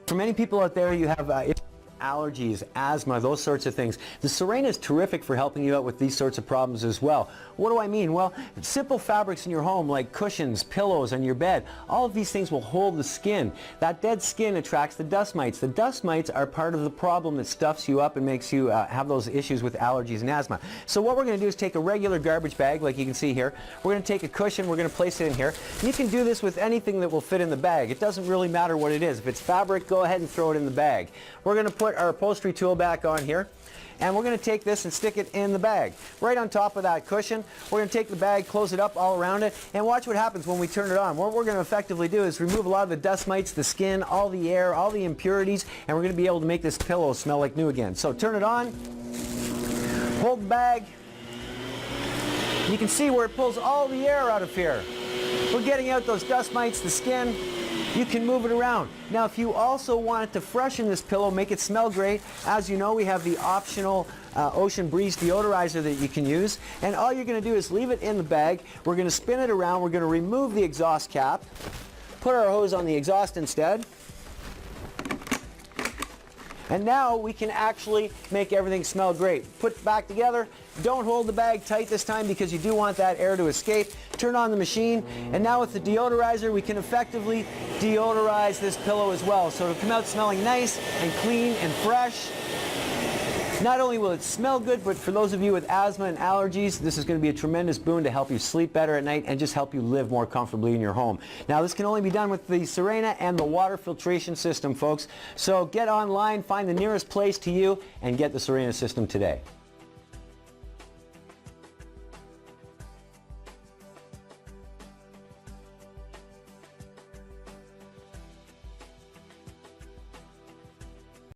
For many people out there, you have allergies, asthma, those sorts of things. The Sirena is terrific for helping you out with these sorts of problems as well. What do I mean? Well, simple fabrics in your home like cushions, pillows on your bed, all of these things will hold the skin. That dead skin attracts the dust mites. The dust mites are part of the problem that stuffs you up and makes you have those issues with allergies and asthma. So what we're going to do is take a regular garbage bag like you can see here. We're going to take a cushion, we're going to place it in here. You can do this with anything that will fit in the bag. It doesn't really matter what it is. If it's fabric, go ahead and throw it in the bag. We're going to put our upholstery tool back on here, and we're going to take this and stick it in the bag right on top of that cushion. We're going to take the bag, close it up all around it, and watch what happens when we turn it on. What we're going to effectively do is remove a lot of the dust mites, the skin, all the air, all the impurities, and we're going to be able to make this pillow smell like new again. So turn it on, hold the bag. You can see where it pulls all the air out of here. We're getting out those dust mites, the skin. You can move it around. Now, if you also wanted to freshen this pillow, make it smell great, as you know, we have the optional Ocean Breeze deodorizer that you can use. And all you're going to do is leave it in the bag. We're going to spin it around. We're going to remove the exhaust cap, put our hose on the exhaust instead. And now we can actually make everything smell great. Put it back together. Don't hold the bag tight this time because you do want that air to escape. Turn on the machine, and now with the deodorizer we can effectively deodorize this pillow as well. So it'll come out smelling nice and clean and fresh. Not only will it smell good, but for those of you with asthma and allergies, this is going to be a tremendous boon to help you sleep better at night and just help you live more comfortably in your home. Now, this can only be done with the Sirena and the water filtration system, folks. So get online, find the nearest place to you, and get the Sirena system today.